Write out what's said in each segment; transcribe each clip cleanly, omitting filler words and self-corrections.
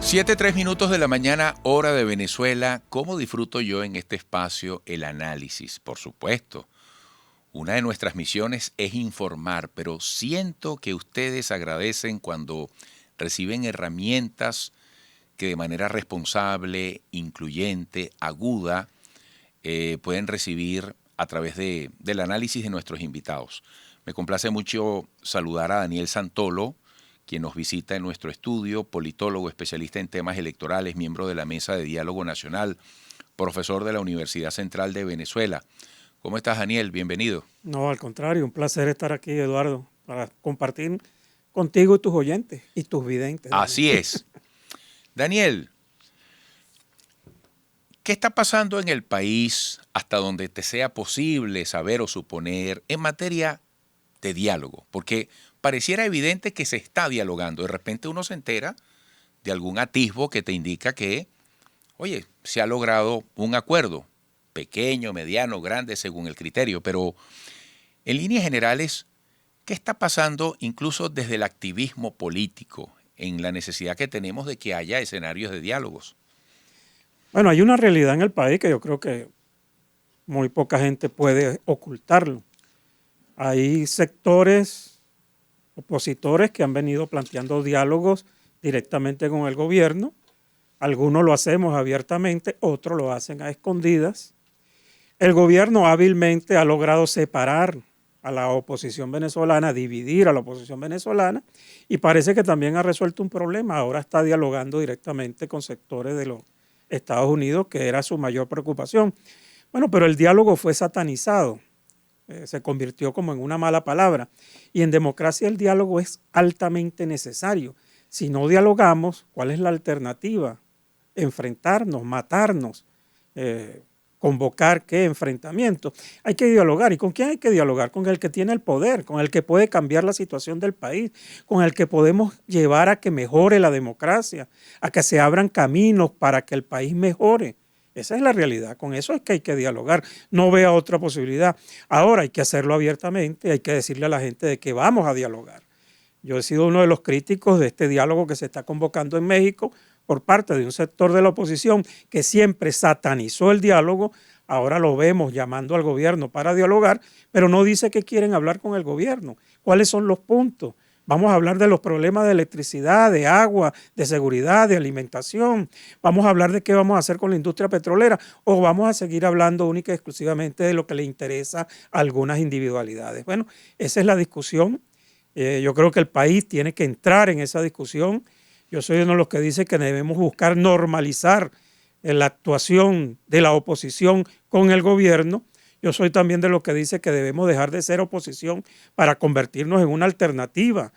7:03 de la mañana, hora de Venezuela. ¿Cómo disfruto yo en este espacio el análisis? Por supuesto, una de nuestras misiones es informar, pero siento que ustedes agradecen cuando reciben herramientas que de manera responsable, incluyente, aguda, pueden recibir a través del análisis de nuestros invitados. Me complace mucho saludar a Daniel Santolo, quien nos visita en nuestro estudio, politólogo, especialista en temas electorales, miembro de la Mesa de Diálogo Nacional, profesor de la Universidad Central de Venezuela. ¿Cómo estás, Daniel? Bienvenido. No, al contrario, un placer estar aquí, Eduardo, para compartir contigo y tus oyentes y tus videntes también. Así es. Daniel, ¿qué está pasando en el país hasta donde te sea posible saber o suponer en materia de diálogo? Porque pareciera evidente que se está dialogando. De repente uno se entera de algún atisbo que te indica que, oye, se ha logrado un acuerdo, pequeño, mediano, grande, según el criterio, pero en líneas generales, ¿qué está pasando incluso desde el activismo político en la necesidad que tenemos de que haya escenarios de diálogos? Bueno, hay una realidad en el país que yo creo que muy poca gente puede ocultarlo. Hay sectores opositores que han venido planteando diálogos directamente con el gobierno. Algunos lo hacemos abiertamente, otros lo hacen a escondidas. El gobierno hábilmente ha logrado separar a la oposición venezolana, dividir a la oposición venezolana, y parece que también ha resuelto un problema. Ahora está dialogando directamente con sectores de los Estados Unidos, que era su mayor preocupación. Bueno, pero el diálogo fue satanizado, se convirtió como en una mala palabra. Y en democracia el diálogo es altamente necesario. Si no dialogamos, ¿cuál es la alternativa? Enfrentarnos, matarnos, convocar qué enfrentamiento. Hay que dialogar. ¿Y con quién hay que dialogar? Con el que tiene el poder, con el que puede cambiar la situación del país, con el que podemos llevar a que mejore la democracia, a que se abran caminos para que el país mejore. Esa es la realidad. Con eso es que hay que dialogar. No veo otra posibilidad. Ahora hay que hacerlo abiertamente, hay que decirle a la gente de que vamos a dialogar. Yo he sido uno de los críticos de este diálogo que se está convocando en México por parte de un sector de la oposición que siempre satanizó el diálogo. Ahora lo vemos llamando al gobierno para dialogar, pero no dice que quieren hablar con el gobierno. ¿Cuáles son los puntos? Vamos a hablar de los problemas de electricidad, de agua, de seguridad, de alimentación. Vamos a hablar de qué vamos a hacer con la industria petrolera o vamos a seguir hablando única y exclusivamente de lo que le interesa a algunas individualidades. Bueno, esa es la discusión. Yo creo que el país tiene que entrar en esa discusión. Yo soy uno de los que dice que debemos buscar normalizar la actuación de la oposición con el gobierno. Yo soy también de los que dice que debemos dejar de ser oposición para convertirnos en una alternativa.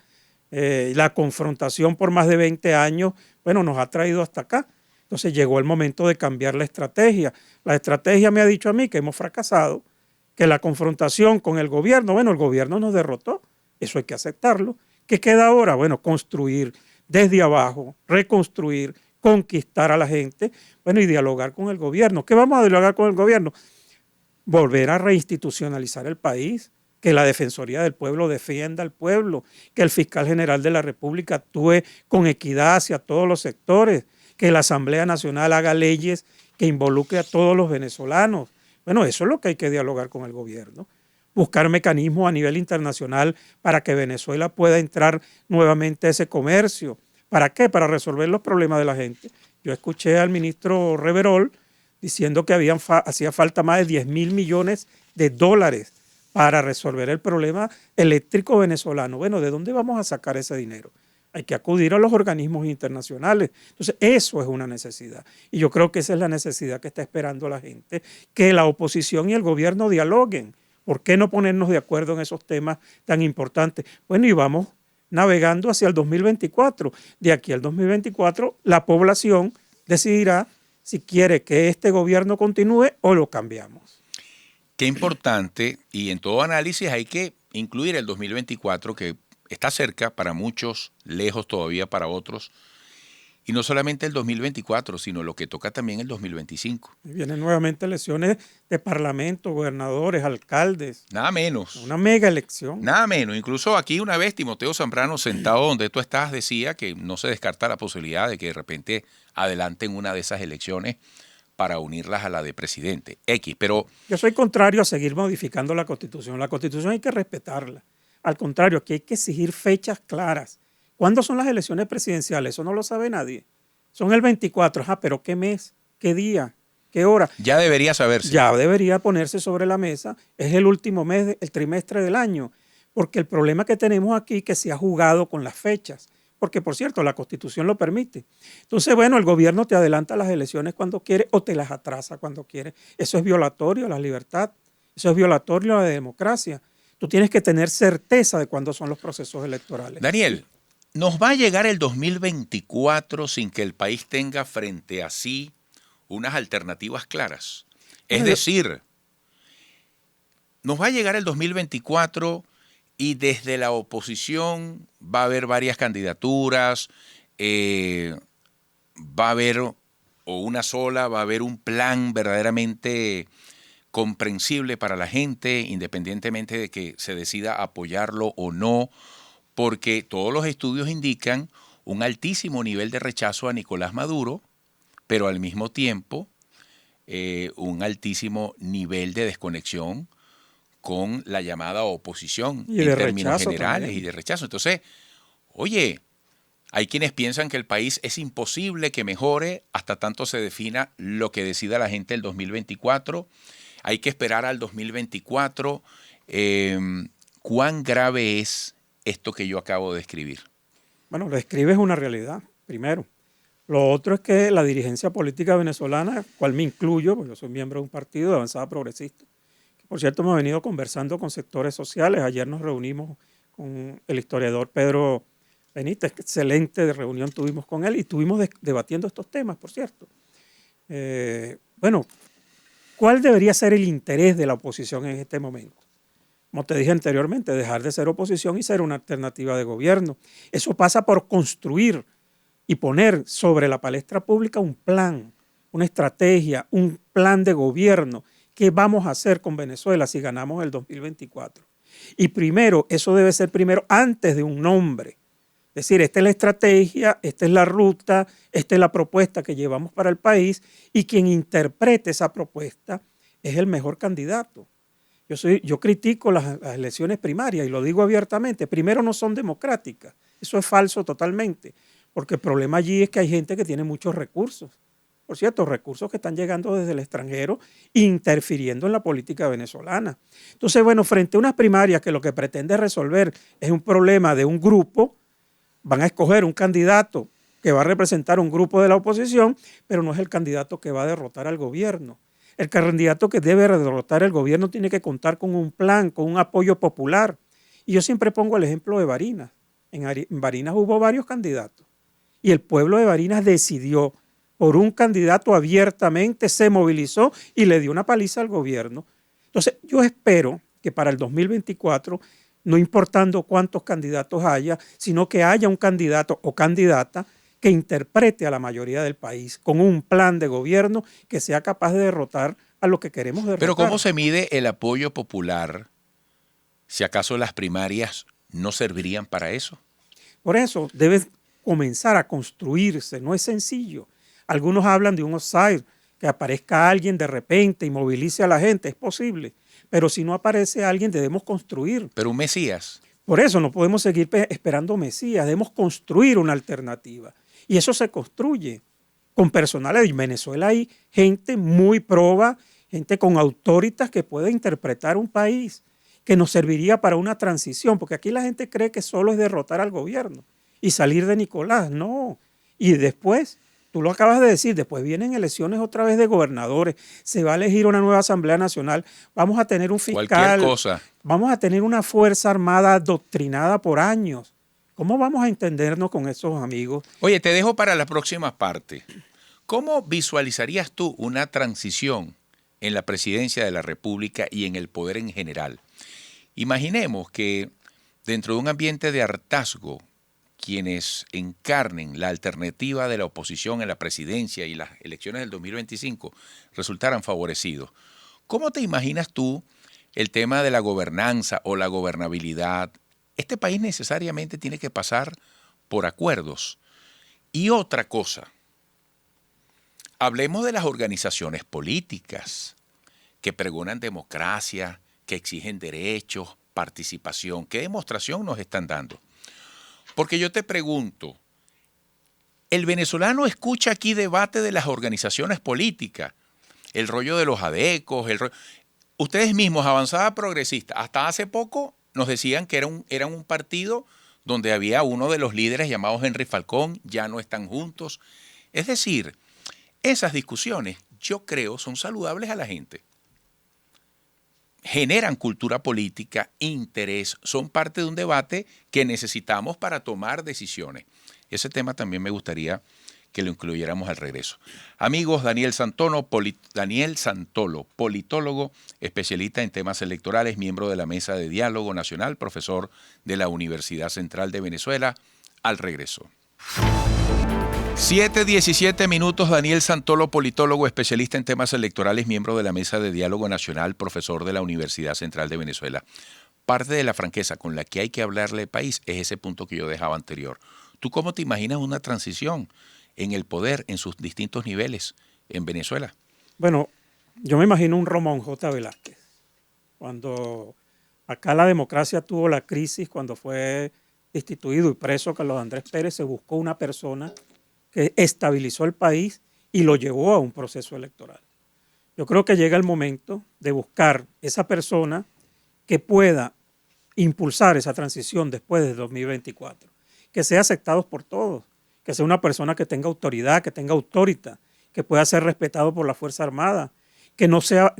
La confrontación por más de 20 años, bueno, nos ha traído hasta acá. Entonces llegó el momento de cambiar la estrategia. La estrategia me ha dicho a mí que hemos fracasado, que la confrontación con el gobierno, bueno, el gobierno nos derrotó. Eso hay que aceptarlo. ¿Qué queda ahora? Bueno, construir desde abajo, reconstruir, conquistar a la gente, bueno, y dialogar con el gobierno. ¿Qué vamos a dialogar con el gobierno? Volver a reinstitucionalizar el país, que la Defensoría del Pueblo defienda al pueblo, que el fiscal general de la República actúe con equidad hacia todos los sectores, que la Asamblea Nacional haga leyes que involucre a todos los venezolanos. Bueno, eso es lo que hay que dialogar con el gobierno. Buscar mecanismos a nivel internacional para que Venezuela pueda entrar nuevamente a ese comercio. ¿Para qué? Para resolver los problemas de la gente. Yo escuché al ministro Reverol diciendo que hacía falta más de 10.000 millones de dólares para resolver el problema eléctrico venezolano. Bueno, ¿de dónde vamos a sacar ese dinero? Hay que acudir a los organismos internacionales. Entonces, eso es una necesidad. Y yo creo que esa es la necesidad que está esperando la gente, que la oposición y el gobierno dialoguen. ¿Por qué no ponernos de acuerdo en esos temas tan importantes? Bueno, y vamos navegando hacia el 2024. De aquí al 2024, la población decidirá si quiere que este gobierno continúe o lo cambiamos. Qué importante, y en todo análisis hay que incluir el 2024, que está cerca para muchos, lejos todavía para otros. Y no solamente el 2024, sino lo que toca también el 2025. Y vienen nuevamente elecciones de parlamento, gobernadores, alcaldes. Nada menos. Una mega elección. Nada menos. Incluso aquí una vez Timoteo Zambrano, sentado donde tú estás, decía que no se descarta la posibilidad de que de repente adelanten una de esas elecciones para unirlas a la de presidente X. Pero yo soy contrario a seguir modificando la Constitución. La Constitución hay que respetarla. Al contrario, aquí hay que exigir fechas claras. ¿Cuándo son las elecciones presidenciales? Eso no lo sabe nadie. Son el 24. Pero ¿qué mes? ¿Qué día? ¿Qué hora? Ya debería saberse. Ya debería ponerse sobre la mesa. Es el último mes, el trimestre del año. Porque el problema que tenemos aquí es que se ha jugado con las fechas. Porque, por cierto, la Constitución lo permite. Entonces, bueno, el gobierno te adelanta las elecciones cuando quiere o te las atrasa cuando quiere. Eso es violatorio a la libertad. Eso es violatorio a la democracia. Tú tienes que tener certeza de cuándo son los procesos electorales. Daniel, ¿nos va a llegar el 2024 sin que el país tenga frente a sí unas alternativas claras? Es decir, nos va a llegar el 2024 y desde la oposición va a haber varias candidaturas, va a haber, o una sola, va a haber un plan verdaderamente comprensible para la gente, independientemente de que se decida apoyarlo o no, porque todos los estudios indican un altísimo nivel de rechazo a Nicolás Maduro, pero al mismo tiempo un altísimo nivel de desconexión con la llamada oposición en términos generales también. Y de rechazo. Entonces, oye, hay quienes piensan que el país es imposible que mejore hasta tanto se defina lo que decida la gente el 2024. Hay que esperar al 2024. ¿Cuán grave es esto que yo acabo de escribir? Bueno, lo describes una realidad, primero. Lo otro es que la dirigencia política venezolana, cual me incluyo, porque yo soy miembro de un partido de Avanzada Progresista, que por cierto hemos venido conversando con sectores sociales. Ayer nos reunimos con el historiador Pedro Benítez, excelente reunión tuvimos con él y estuvimos debatiendo estos temas, por cierto. Bueno, ¿cuál debería ser el interés de la oposición en este momento? Como te dije anteriormente, dejar de ser oposición y ser una alternativa de gobierno. Eso pasa por construir y poner sobre la palestra pública un plan, una estrategia, un plan de gobierno. ¿Qué vamos a hacer con Venezuela si ganamos el 2024? Y primero, eso debe ser primero antes de un nombre. Es decir, esta es la estrategia, esta es la ruta, esta es la propuesta que llevamos para el país y quien interprete esa propuesta es el mejor candidato. Yo critico las elecciones primarias y lo digo abiertamente. Primero, no son democráticas. Eso es falso totalmente, porque el problema allí es que hay gente que tiene muchos recursos. Por cierto, recursos que están llegando desde el extranjero interfiriendo en la política venezolana. Entonces, bueno, frente a unas primarias que lo que pretende resolver es un problema de un grupo, van a escoger un candidato que va a representar un grupo de la oposición, pero no es el candidato que va a derrotar al gobierno. El candidato que debe derrotar el gobierno tiene que contar con un plan, con un apoyo popular. Y yo siempre pongo el ejemplo de Barinas. En Barinas hubo varios candidatos y el pueblo de Barinas decidió por un candidato abiertamente, se movilizó y le dio una paliza al gobierno. Entonces, yo espero que para el 2024, no importando cuántos candidatos haya, sino que haya un candidato o candidata que interprete a la mayoría del país con un plan de gobierno que sea capaz de derrotar a lo que queremos derrotar. Pero ¿cómo se mide el apoyo popular si acaso las primarias no servirían para eso? Por eso debe comenzar a construirse, no es sencillo. Algunos hablan de un outsider, que aparezca alguien de repente y movilice a la gente, es posible, pero si no aparece alguien debemos construir. Pero un Mesías. Por eso no podemos seguir esperando Mesías, debemos construir una alternativa. Y eso se construye con personales. En Venezuela hay gente muy proba, gente con autoritas que puede interpretar un país, que nos serviría para una transición, porque aquí la gente cree que solo es derrotar al gobierno y salir de Nicolás. No. Y después, tú lo acabas de decir, después vienen elecciones otra vez de gobernadores, se va a elegir una nueva Asamblea Nacional, vamos a tener un fiscal, cualquier cosa. Vamos a tener una Fuerza Armada adoctrinada por años. ¿Cómo vamos a entendernos con esos amigos? Oye, te dejo para la próxima parte. ¿Cómo visualizarías tú una transición en la presidencia de la República y en el poder en general? Imaginemos que dentro de un ambiente de hartazgo, quienes encarnen la alternativa de la oposición en la presidencia y las elecciones del 2025 resultaran favorecidos. ¿Cómo te imaginas tú el tema de la gobernanza o la gobernabilidad? Este país necesariamente tiene que pasar por acuerdos. Y otra cosa, hablemos de las organizaciones políticas que pregonan democracia, que exigen derechos, participación. ¿Qué demostración nos están dando? Porque yo te pregunto, el venezolano escucha aquí debate de las organizaciones políticas, el rollo de los adecos, ustedes mismos, Avanzada Progresista, hasta hace poco nos decían que eran un partido donde había uno de los líderes llamado Henry Falcón, ya no están juntos. Es decir, esas discusiones, yo creo, son saludables a la gente. Generan cultura política, interés, son parte de un debate que necesitamos para tomar decisiones. Ese tema también me gustaría que lo incluyéramos al regreso. Amigos, Daniel Santolo, politólogo, especialista en temas electorales, miembro de la Mesa de Diálogo Nacional, profesor de la Universidad Central de Venezuela. Al regreso. 7:17 minutos, Daniel Santolo, politólogo, especialista en temas electorales, miembro de la Mesa de Diálogo Nacional, profesor de la Universidad Central de Venezuela. Parte de la franqueza con la que hay que hablarle al país es ese punto que yo dejaba anterior. ¿Tú cómo te imaginas una transición en el poder en sus distintos niveles en Venezuela? Bueno, yo me imagino un Ramón J. Velázquez. Cuando acá la democracia tuvo la crisis, cuando fue destituido y preso Carlos Andrés Pérez, se buscó una persona que estabilizó el país y lo llevó a un proceso electoral. Yo creo que llega el momento de buscar esa persona que pueda impulsar esa transición después de 2024, que sea aceptado por todos, que sea una persona que tenga autoridad, que tenga autoridad, que pueda ser respetado por la Fuerza Armada, que no sea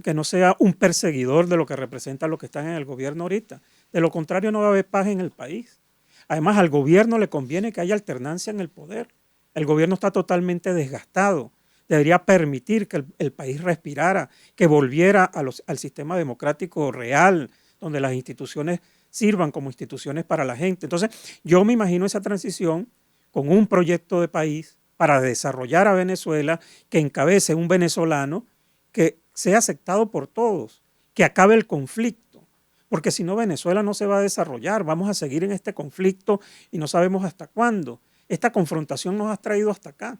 un perseguidor de lo que representan los que están en el gobierno ahorita. De lo contrario, no va a haber paz en el país. Además, al gobierno le conviene que haya alternancia en el poder. El gobierno está totalmente desgastado. Debería permitir que el país respirara, que volviera al sistema democrático real, donde las instituciones sirvan como instituciones para la gente. Entonces, yo me imagino esa transición con un proyecto de país para desarrollar a Venezuela, que encabece un venezolano que sea aceptado por todos, que acabe el conflicto, porque si no Venezuela no se va a desarrollar, vamos a seguir en este conflicto y no sabemos hasta cuándo. Esta confrontación nos ha traído hasta acá,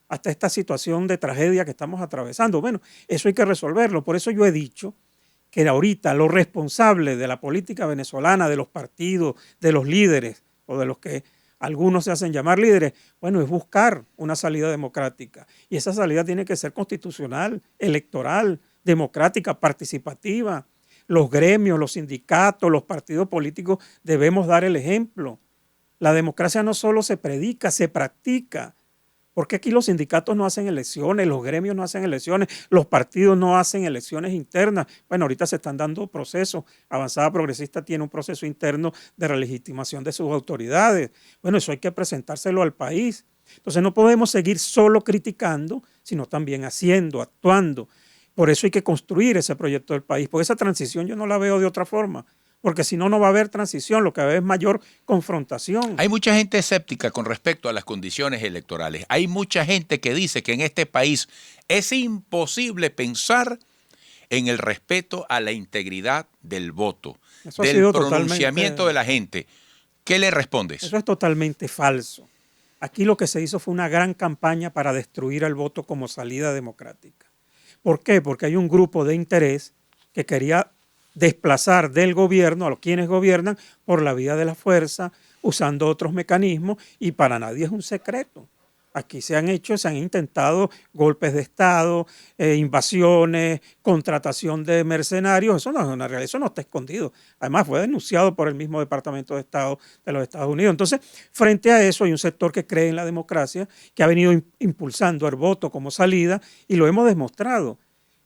hasta esta situación de tragedia que estamos atravesando. Bueno, eso hay que resolverlo, por eso yo he dicho que ahorita lo responsable de la política venezolana, de los partidos, de los líderes o de los que algunos se hacen llamar líderes, bueno, es buscar una salida democrática. Y esa salida tiene que ser constitucional, electoral, democrática, participativa. Los gremios, los sindicatos, los partidos políticos debemos dar el ejemplo. La democracia no solo se predica, se practica. Porque aquí los sindicatos no hacen elecciones, los gremios no hacen elecciones, los partidos no hacen elecciones internas. Bueno, ahorita se están dando procesos. Avanzada Progresista tiene un proceso interno de relegitimación de sus autoridades. Bueno, eso hay que presentárselo al país. Entonces no podemos seguir solo criticando, sino también haciendo, actuando. Por eso hay que construir ese proyecto del país. Porque esa transición yo no la veo de otra forma. Porque si no, no va a haber transición, lo que va a haber es mayor confrontación. Hay mucha gente escéptica con respecto a las condiciones electorales. Hay mucha gente que dice que en este país es imposible pensar en el respeto a la integridad del voto, del pronunciamiento de la gente. ¿Qué le respondes? Eso es totalmente falso. Aquí lo que se hizo fue una gran campaña para destruir el voto como salida democrática. ¿Por qué? Porque hay un grupo de interés que quería desplazar del gobierno a los quienes gobiernan por la vía de la fuerza, usando otros mecanismos, y para nadie es un secreto. Aquí se han intentado golpes de Estado, invasiones, contratación de mercenarios. Eso no es una realidad, eso no está escondido. Además, fue denunciado por el mismo Departamento de Estado de los Estados Unidos. Entonces, frente a eso, hay un sector que cree en la democracia, que ha venido impulsando el voto como salida, y lo hemos demostrado.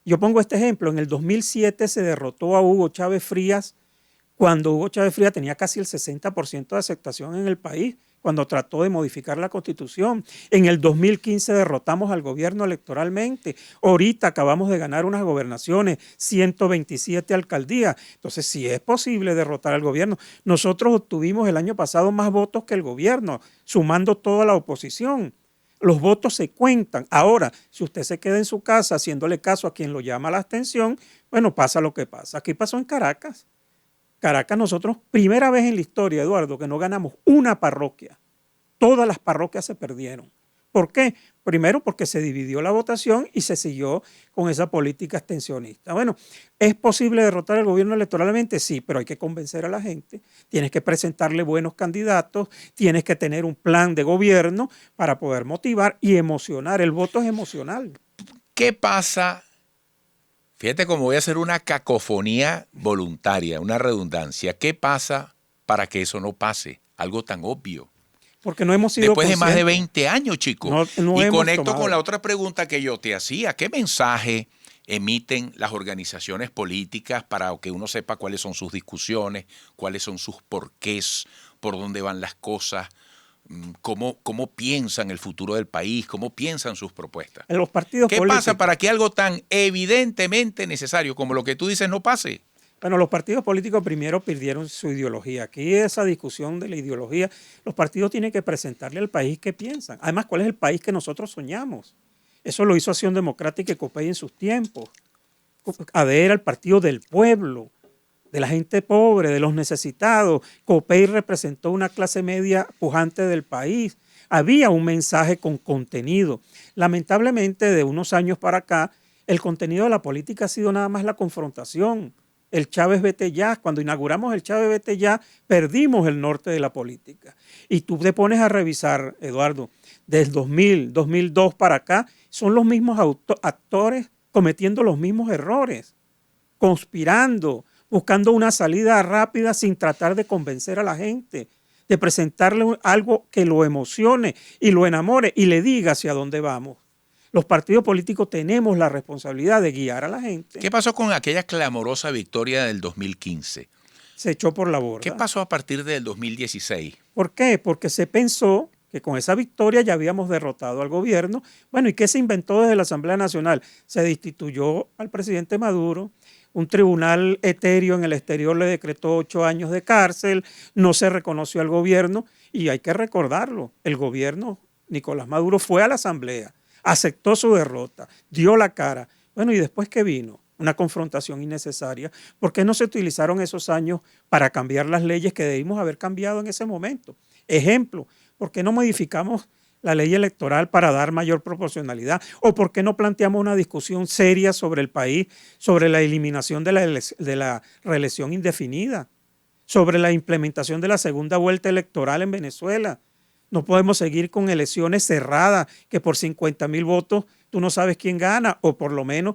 Yo pongo este ejemplo, en el 2007 se derrotó a Hugo Chávez Frías cuando Hugo Chávez Frías tenía casi el 60% de aceptación en el país, cuando trató de modificar la Constitución. En el 2015 derrotamos al gobierno electoralmente. Ahorita acabamos de ganar unas gobernaciones, 127 alcaldías. Entonces, sí es posible derrotar al gobierno. Nosotros obtuvimos el año pasado más votos que el gobierno, sumando toda la oposición. Los votos se cuentan. Ahora, si usted se queda en su casa haciéndole caso a quien lo llama a la abstención, bueno, pasa lo que pasa. Aquí pasó en Caracas. Caracas nosotros, primera vez en la historia, Eduardo, que no ganamos una parroquia. Todas las parroquias se perdieron. ¿Por qué? Primero porque se dividió la votación y se siguió con esa política abstencionista. Bueno, ¿es posible derrotar al gobierno electoralmente? Sí, pero hay que convencer a la gente. Tienes que presentarle buenos candidatos, tienes que tener un plan de gobierno para poder motivar y emocionar. El voto es emocional. ¿Qué pasa? Fíjate cómo voy a hacer una cacofonía voluntaria, una redundancia. ¿Qué pasa para que eso no pase? Algo tan obvio. Porque no hemos sido después de más de 20 años, chicos. No y conecto tomado. con la otra pregunta que yo te hacía. ¿Qué mensaje emiten las organizaciones políticas para que uno sepa cuáles son sus discusiones, cuáles son sus porqués, por dónde van las cosas, cómo piensan el futuro del país, cómo piensan sus propuestas? En los partidos ¿Qué políticos pasa para que algo tan evidentemente necesario como lo que tú dices no pase? Bueno, los partidos políticos primero perdieron su ideología. Aquí esa discusión de la ideología, los partidos tienen que presentarle al país qué piensan. Además, ¿cuál es el país que nosotros soñamos? Eso lo hizo Acción Democrática y COPEI en sus tiempos. ADER al partido del pueblo, de la gente pobre, de los necesitados. COPEI representó una clase media pujante del país. Había un mensaje con contenido. Lamentablemente, de unos años para acá, el contenido de la política ha sido nada más la confrontación. El Chávez vete ya, cuando inauguramos el Chávez vete ya, perdimos el norte de la política. Y tú te pones a revisar, Eduardo, desde 2000, 2002 para acá, son los mismos actores cometiendo los mismos errores, conspirando, buscando una salida rápida sin tratar de convencer a la gente, de presentarle algo que lo emocione y lo enamore y le diga hacia dónde vamos. Los partidos políticos tenemos la responsabilidad de guiar a la gente. ¿Qué pasó con aquella clamorosa victoria del 2015? Se echó por la borda. ¿Qué pasó a partir del 2016? ¿Por qué? Porque se pensó que con esa victoria ya habíamos derrotado al gobierno. Bueno, ¿y qué se inventó desde la Asamblea Nacional? Se destituyó al presidente Maduro, un tribunal etéreo en el exterior le decretó 8 años de cárcel, no se reconoció al gobierno y hay que recordarlo, el gobierno, Nicolás Maduro, fue a la Asamblea, aceptó su derrota, dio la cara. Bueno, ¿y después qué vino? Una confrontación innecesaria. ¿Por qué no se utilizaron esos años para cambiar las leyes que debimos haber cambiado en ese momento? Ejemplo, ¿por qué no modificamos la ley electoral para dar mayor proporcionalidad? ¿O por qué no planteamos una discusión seria sobre el país, sobre la eliminación de la reelección indefinida, sobre la implementación de la segunda vuelta electoral en Venezuela? No podemos seguir con elecciones cerradas, que por 50,000 votos tú no sabes quién gana, o por lo menos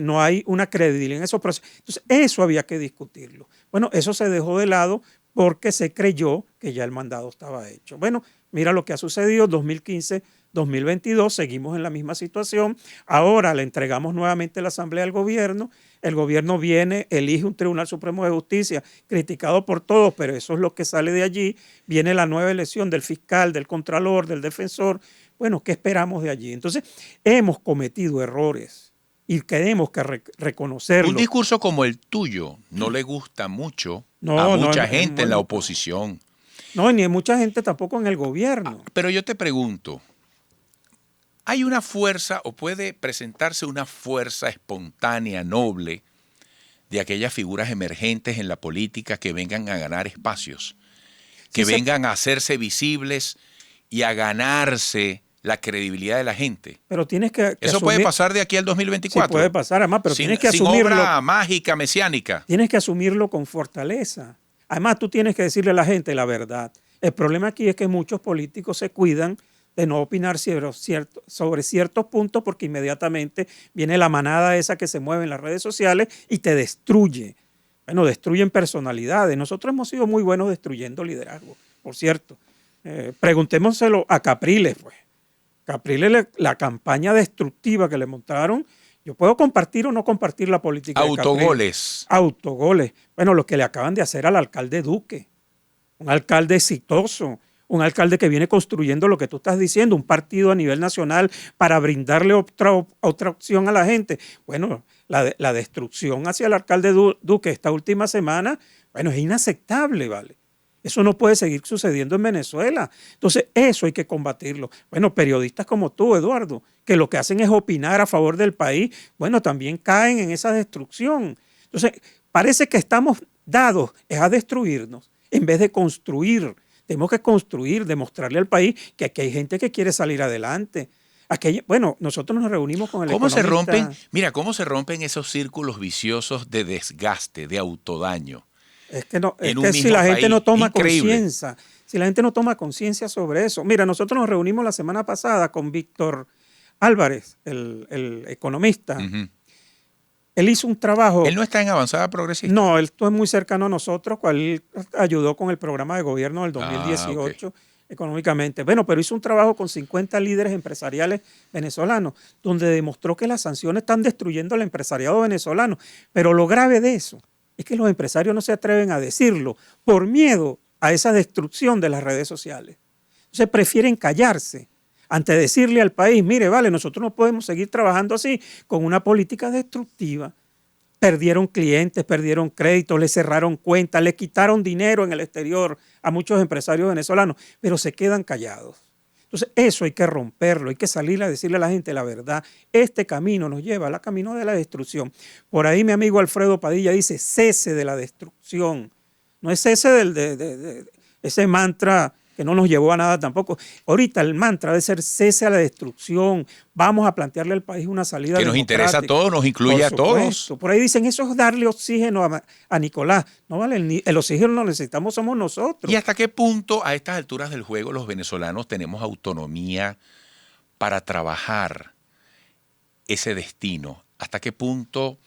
no hay una credibilidad en esos procesos. Entonces, eso había que discutirlo. Bueno, eso se dejó de lado porque se creyó que ya el mandado estaba hecho. Bueno, mira lo que ha sucedido, 2015, 2022, seguimos en la misma situación. Ahora le entregamos nuevamente la Asamblea al gobierno. El gobierno viene, elige un Tribunal Supremo de Justicia, criticado por todos, pero eso es lo que sale de allí. Viene la nueva elección del fiscal, del contralor, del defensor. Bueno, ¿qué esperamos de allí? Entonces, hemos cometido errores y tenemos que reconocerlo. Un discurso como el tuyo no le gusta mucho a mucha gente en la oposición. No, ni a mucha gente tampoco en el gobierno. Pero yo te pregunto, ¿hay una fuerza o puede presentarse una fuerza espontánea, noble, de aquellas figuras emergentes en la política que vengan a ganar espacios, que vengan a hacerse visibles y a ganarse la credibilidad de la gente? Pero tienes que ¿Eso asumir, puede pasar de aquí al 2024? Sí, puede pasar, además, pero tienes que asumirlo. Sin obra mágica, mesiánica. Tienes que asumirlo con fortaleza. Además, tú tienes que decirle a la gente la verdad. El problema aquí es que muchos políticos se cuidan de no opinar sobre ciertos puntos porque inmediatamente viene la manada esa que se mueve en las redes sociales y te destruye. Bueno, destruyen personalidades. Nosotros hemos sido muy buenos destruyendo liderazgo, por cierto. Preguntémoselo a Capriles, pues. Capriles, la campaña destructiva que le montaron, yo puedo compartir o no compartir la política de Capriles. Autogoles. Autogoles. Bueno, lo que le acaban de hacer al alcalde Duque, un alcalde exitoso, un alcalde que viene construyendo lo que tú estás diciendo, un partido a nivel nacional para brindarle otra opción a la gente. Bueno, la destrucción hacia el alcalde Duque esta última semana, bueno, es inaceptable, ¿vale? Eso no puede seguir sucediendo en Venezuela. Entonces, eso hay que combatirlo. Bueno, periodistas como tú, Eduardo, que lo que hacen es opinar a favor del país, bueno, también caen en esa destrucción. Entonces, parece que estamos dados es a destruirnos en vez de construir. Tenemos que construir, demostrarle al país que aquí hay gente que quiere salir adelante. Bueno, nosotros nos reunimos con el economista. ¿Cómo se rompen esos círculos viciosos de desgaste, de autodaño? Es que si la gente no toma conciencia, si la gente no toma conciencia sobre eso. Mira, nosotros nos reunimos la semana pasada con Víctor Álvarez, el economista. Uh-huh. Él hizo un trabajo. ¿Él no está en Avanzada Progresista? No, él es muy cercano a nosotros, cual ayudó con el programa de gobierno del 2018 okay. Económicamente. Bueno, pero hizo un trabajo con 50 líderes empresariales venezolanos, donde demostró que las sanciones están destruyendo al empresariado venezolano. Pero lo grave de eso es que los empresarios no se atreven a decirlo por miedo a esa destrucción de las redes sociales. Entonces prefieren callarse ante decirle al país, mire, vale, nosotros no podemos seguir trabajando así con una política destructiva. Perdieron clientes, perdieron créditos, le cerraron cuentas, le quitaron dinero en el exterior a muchos empresarios venezolanos, pero se quedan callados. Entonces eso hay que romperlo, hay que salir a decirle a la gente la verdad. Este camino nos lleva al camino de la destrucción. Por ahí mi amigo Alfredo Padilla dice, cese de la destrucción. No es cese de ese mantra que no nos llevó a nada tampoco. Ahorita el mantra debe ser cese a la destrucción. Vamos a plantearle al país una salida que nos interesa a todos, nos incluye a todos. Por ahí dicen, eso es darle oxígeno a Nicolás. No vale, el oxígeno lo necesitamos somos nosotros. ¿Y hasta qué punto a estas alturas del juego los venezolanos tenemos autonomía para trabajar ese destino? ¿Hasta qué punto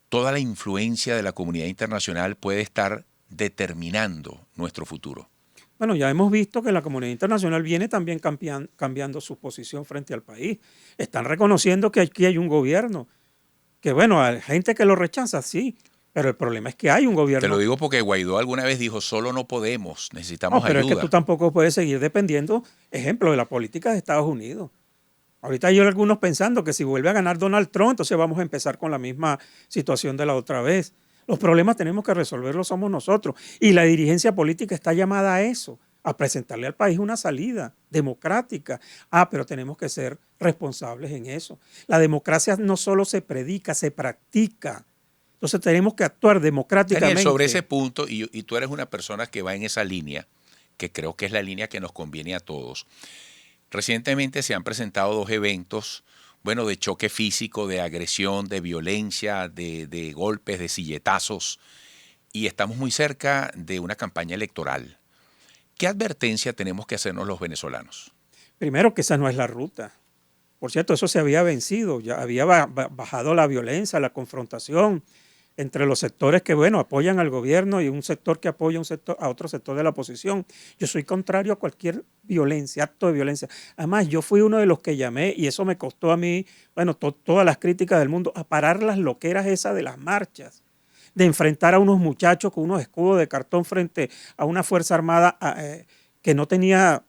toda la influencia de la comunidad internacional puede estar determinando nuestro futuro? Bueno, ya hemos visto que la comunidad internacional viene también cambiando su posición frente al país. Están reconociendo que aquí hay un gobierno, que bueno, hay gente que lo rechaza, sí, pero el problema es que hay un gobierno. Te lo digo porque Guaidó alguna vez dijo, solo no podemos, necesitamos ayuda. Pero es que tú tampoco puedes seguir dependiendo, ejemplo, de la política de Estados Unidos. Ahorita hay algunos pensando que si vuelve a ganar Donald Trump, entonces vamos a empezar con la misma situación de la otra vez. Los problemas tenemos que resolverlos somos nosotros. Y la dirigencia política está llamada a eso, a presentarle al país una salida democrática. Pero tenemos que ser responsables en eso. La democracia no solo se predica, se practica. Entonces tenemos que actuar democráticamente. Daniel, sobre ese punto, y tú eres una persona que va en esa línea, que creo que es la línea que nos conviene a todos. Recientemente se han presentado 2 eventos, bueno, de choque físico, de agresión, de violencia, de golpes, de silletazos, y estamos muy cerca de una campaña electoral. ¿Qué advertencia tenemos que hacernos los venezolanos? Primero, que esa no es la ruta. Por cierto, eso se había vencido, ya había bajado la violencia, la confrontación entre los sectores que, bueno, apoyan al gobierno y un sector que apoya a otro sector de la oposición. Yo soy contrario a cualquier violencia, acto de violencia. Además, yo fui uno de los que llamé, y eso me costó a mí, bueno, todas las críticas del mundo, a parar las loqueras esas de las marchas, de enfrentar a unos muchachos con unos escudos de cartón frente a una fuerza armada que no tenía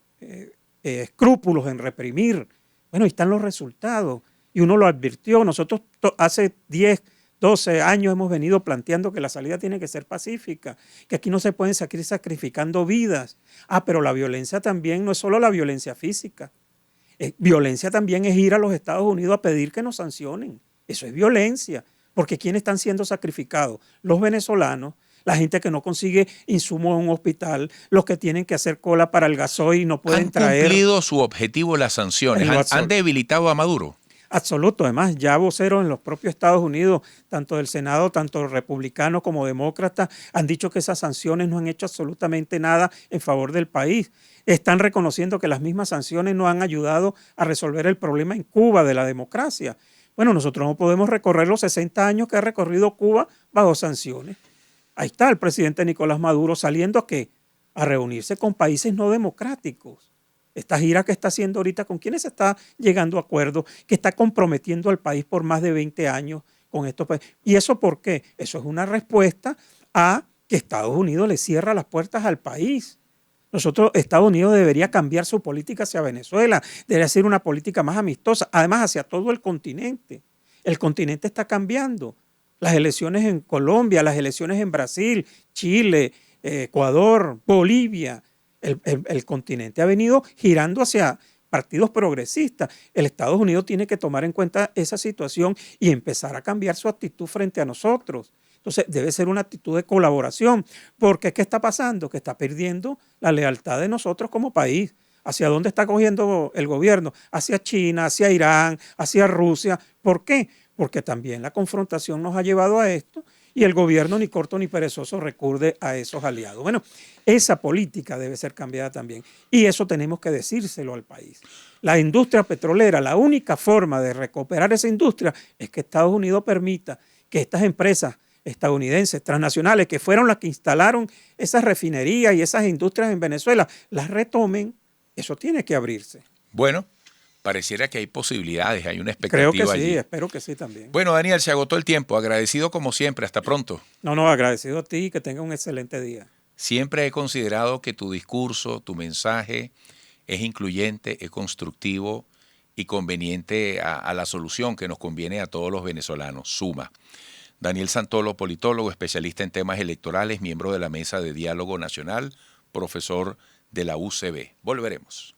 escrúpulos en reprimir. Bueno, ahí están los resultados, y uno lo advirtió. Nosotros hace 10, 12 años hemos venido planteando que la salida tiene que ser pacífica, que aquí no se pueden seguir sacrificando vidas. Pero la violencia también no es solo la violencia física. Violencia también es ir a los Estados Unidos a pedir que nos sancionen. Eso es violencia, porque ¿quiénes están siendo sacrificados? Los venezolanos, la gente que no consigue insumos en un hospital, los que tienen que hacer cola para el gasoil y no pueden traer. ¿Han cumplido su objetivo las sanciones? ¿Han debilitado a Maduro? Absoluto, además ya voceros en los propios Estados Unidos, tanto del Senado, tanto republicanos como demócratas, han dicho que esas sanciones no han hecho absolutamente nada en favor del país. Están reconociendo que las mismas sanciones no han ayudado a resolver el problema en Cuba de la democracia. Bueno, nosotros no podemos recorrer los 60 años que ha recorrido Cuba bajo sanciones. Ahí está el presidente Nicolás Maduro saliendo ¿a qué? A reunirse con países no democráticos. Esta gira que está haciendo ahorita, ¿con quiénes se está llegando a acuerdo? Que está comprometiendo al país por más de 20 años con estos países. ¿Y eso por qué? Eso es una respuesta a que Estados Unidos le cierra las puertas al país. Estados Unidos debería cambiar su política hacia Venezuela, debería ser una política más amistosa, además hacia todo el continente. El continente está cambiando. Las elecciones en Colombia, las elecciones en Brasil, Chile, Ecuador, Bolivia, el continente ha venido girando hacia partidos progresistas. El Estados Unidos tiene que tomar en cuenta esa situación y empezar a cambiar su actitud frente a nosotros. Entonces debe ser una actitud de colaboración, porque ¿qué está pasando? Que está perdiendo la lealtad de nosotros como país. ¿Hacia dónde está cogiendo el gobierno? Hacia China, hacia Irán, hacia Rusia. ¿Por qué? Porque también la confrontación nos ha llevado a esto y el gobierno ni corto ni perezoso recurre a esos aliados. Bueno, esa política debe ser cambiada también y eso tenemos que decírselo al país. La industria petrolera, la única forma de recuperar esa industria es que Estados Unidos permita que estas empresas estadounidenses, transnacionales, que fueron las que instalaron esas refinerías y esas industrias en Venezuela, las retomen. Eso tiene que abrirse. Bueno, pareciera que hay posibilidades, hay una expectativa allí. Creo que sí, espero que sí también. Bueno, Daniel, se agotó el tiempo. Agradecido como siempre. Hasta pronto. No, agradecido a ti y que tenga un excelente día. Siempre he considerado que tu discurso, tu mensaje es incluyente, es constructivo y conveniente a la solución que nos conviene a todos los venezolanos. Suma. Daniel Santolo, politólogo, especialista en temas electorales, miembro de la Mesa de Diálogo Nacional, profesor de la UCB. Volveremos.